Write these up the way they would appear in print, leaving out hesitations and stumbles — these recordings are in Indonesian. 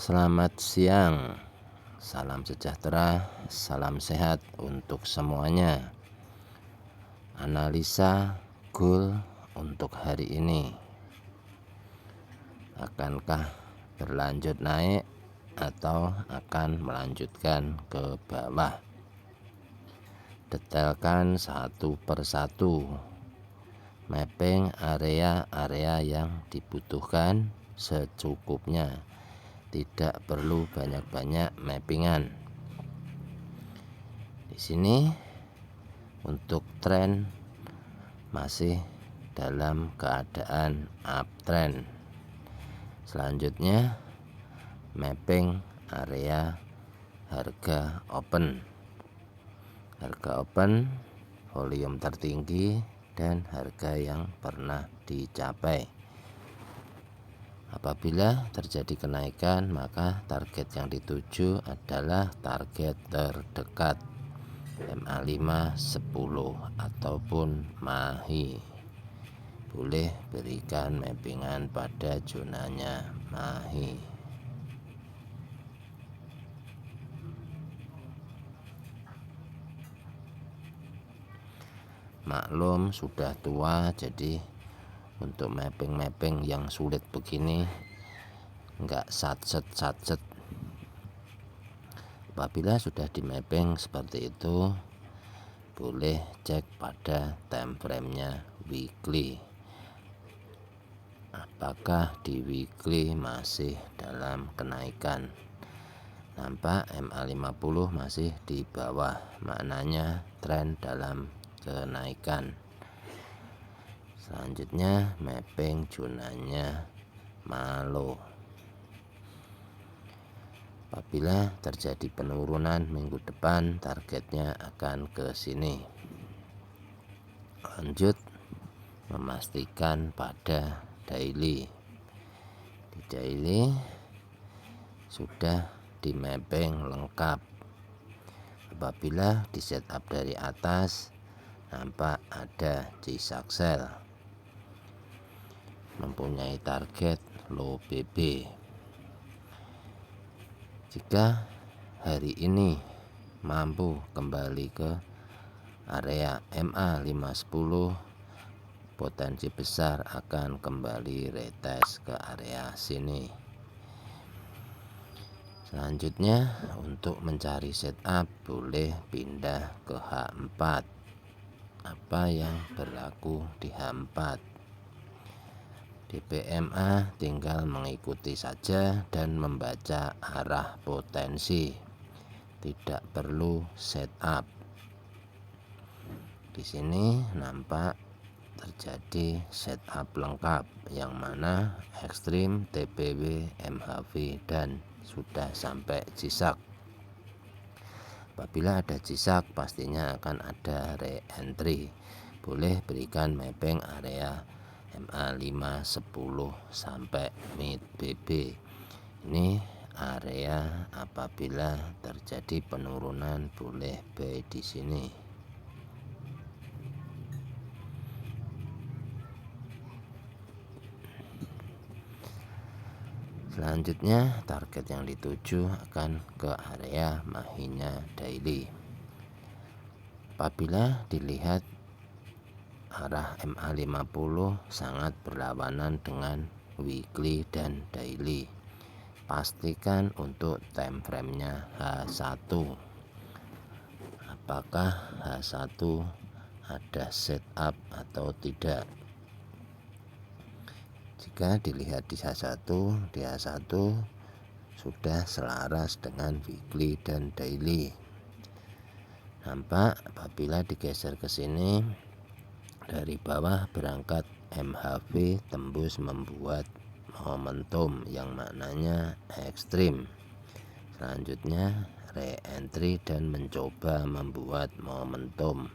Selamat siang, salam sejahtera, salam sehat untuk semuanya. Analisa goal untuk hari ini, akankah berlanjut naik atau akan melanjutkan ke bawah? Detailkan satu persatu, mapping area-area yang dibutuhkan secukupnya. Tidak perlu banyak-banyak mappingan. Di sini untuk tren masih dalam keadaan uptrend. Selanjutnya mapping area harga open. Harga open, volume tertinggi dan harga yang pernah dicapai. Apabila terjadi kenaikan, maka target yang dituju adalah target terdekat MA5 10 ataupun MAHI. Boleh berikan mappingan pada zonanya MAHI. Maklum sudah tua, jadi untuk mapping yang sulit begini enggak satset. Apabila sudah di mapping seperti itu, boleh cek pada time frame-nya weekly. Apakah di weekly masih dalam kenaikan? Nampak MA50 masih di bawah, maknanya tren dalam kenaikan. Selanjutnya mapping zonanya malo. Apabila terjadi penurunan minggu depan, targetnya akan ke sini. Lanjut memastikan pada daily. Di daily sudah di mapping lengkap. Apabila di setup dari atas, nampak ada G-Saxel mempunyai target low BB. Jika hari ini mampu kembali ke area MA510, potensi besar akan kembali retest ke area sini. Selanjutnya untuk mencari setup, boleh pindah ke H4. Apa yang berlaku di H4? DPMA tinggal mengikuti saja dan membaca arah potensi, tidak perlu setup. Di sini nampak terjadi setup lengkap, yang mana ekstrim, TPW, MHV, dan sudah sampai G-Sax. Apabila ada G-Sax, pastinya akan ada re-entry. Boleh berikan mapping area MA5 10 sampai mid BB. Ini area apabila terjadi penurunan, boleh buy di sini. Selanjutnya target yang dituju akan ke area MAHI-nya daily. Apabila dilihat arah MA50 sangat berlawanan dengan weekly dan daily, pastikan untuk time frame-nya H1. Apakah H1 ada setup atau tidak? Jika dilihat di H1, sudah selaras dengan weekly dan daily. Nampak apabila digeser ke sini, dari bawah berangkat MHV tembus membuat momentum yang maknanya ekstrim. Selanjutnya re-entry dan mencoba membuat momentum,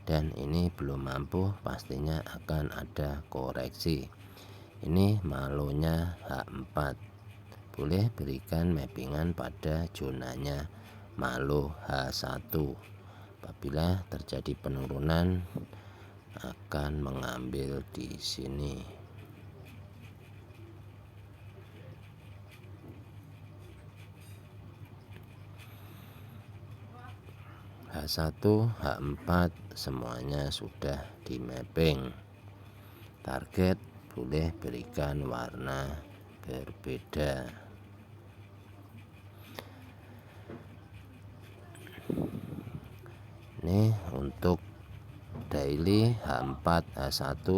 dan ini belum mampu, pastinya akan ada koreksi. Ini malonya H4. Boleh berikan mappingan pada zonanya malo H1. Apabila terjadi penurunan, akan mengambil di sini. H1, H4 semuanya sudah di mapping. Target boleh berikan warna berbeda. Ini untuk daily H4 H1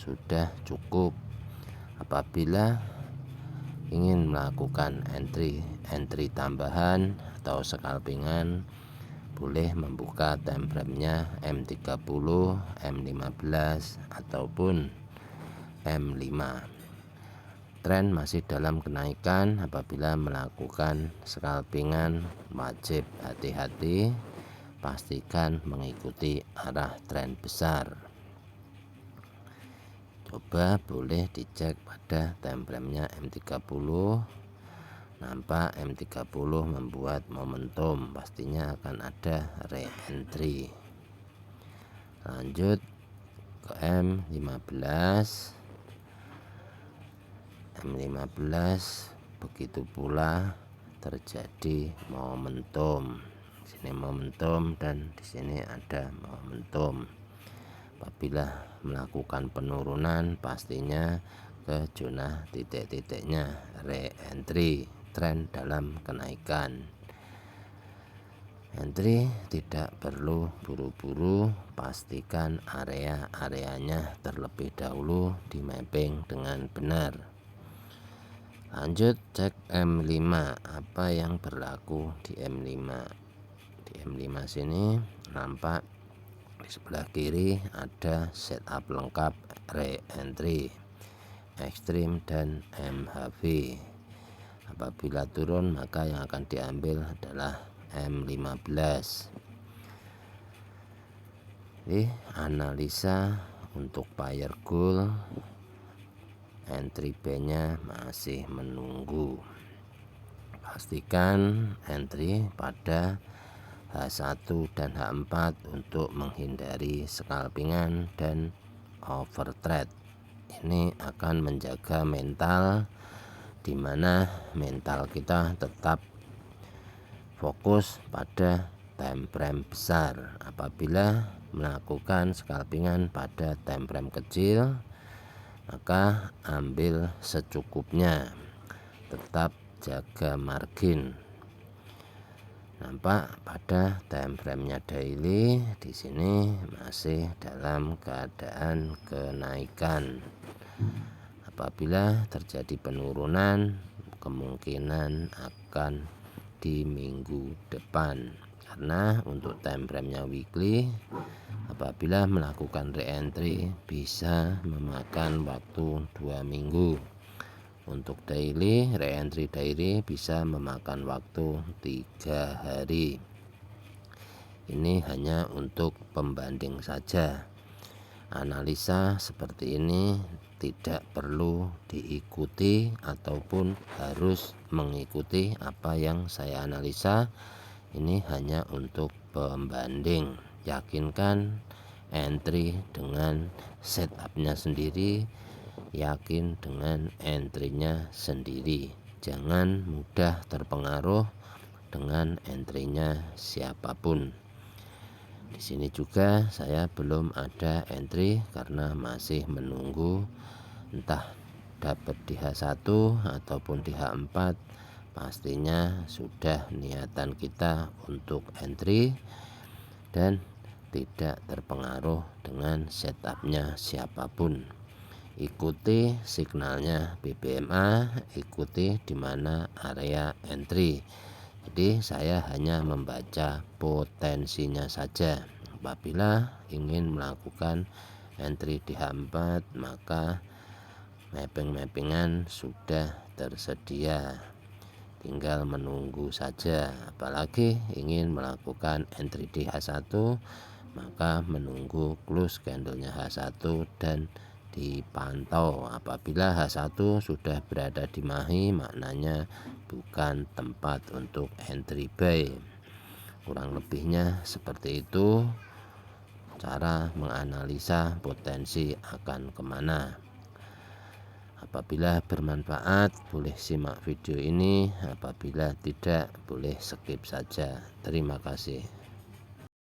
sudah cukup. Apabila ingin melakukan entry tambahan atau scalpingan, boleh membuka time frame-nya M30, M15 ataupun M5. Tren masih dalam kenaikan. Apabila melakukan scalpingan wajib hati-hati, pastikan mengikuti arah tren besar. Coba boleh dicek pada time frame-nya M30. Nampak M30 membuat momentum, pastinya akan ada re-entry. Lanjut ke M15. Begitu pula terjadi momentum. Di sini momentum dan di sini ada momentum. Apabila melakukan penurunan, pastinya ke zona titik-titiknya re-entry, tren dalam kenaikan. Entry tidak perlu buru-buru, pastikan area-areanya terlebih dahulu di mapping dengan benar. Lanjut cek M5, apa yang berlaku di M5. Di M5 sini nampak di sebelah kiri ada setup lengkap re-entry, ekstrim dan MHV. Apabila turun, maka yang akan diambil adalah M15. Jadi analisa untuk buyer goal, entry B-nya masih menunggu. Pastikan entry pada H1 dan H4 untuk menghindari scalpingan dan overtrade. Ini akan menjaga mental, di mana mental kita tetap fokus pada time frame besar. Apabila melakukan scalpingan pada time frame kecil, maka ambil secukupnya, tetap jaga margin. Nampak pada time frame-nya daily di sini masih dalam keadaan kenaikan. Apabila terjadi penurunan, kemungkinan akan di minggu depan. Karena untuk time frame-nya weekly, apabila melakukan re-entry bisa memakan waktu 2 minggu. Untuk daily, re-entry daily bisa memakan waktu 3 hari. Ini hanya untuk pembanding saja. Analisa seperti ini tidak perlu diikuti ataupun harus mengikuti apa yang saya analisa. Ini hanya untuk pembanding. Yakinkan entry dengan setupnya sendiri, yakin dengan entry-nya sendiri. Jangan mudah terpengaruh dengan entry-nya siapapun. Di sini juga saya belum ada entry karena masih menunggu entah dapat di H1 ataupun di H4. Pastinya sudah niatan kita untuk entry dan tidak terpengaruh dengan setupnya siapapun. Ikuti signalnya BBMA, ikuti di mana area entry. Jadi saya hanya membaca potensinya saja. Apabila ingin melakukan entry di H4, maka mapping-mappingan sudah tersedia, tinggal menunggu saja. Apalagi ingin melakukan entry di H1, maka menunggu close candlenya H1 dan dipantau. Apabila H1 sudah berada di mahi, maknanya bukan tempat untuk entry buy. Kurang lebihnya seperti itu cara menganalisa potensi akan kemana. Apabila bermanfaat, boleh simak video ini. Apabila tidak, boleh skip saja. Terima kasih.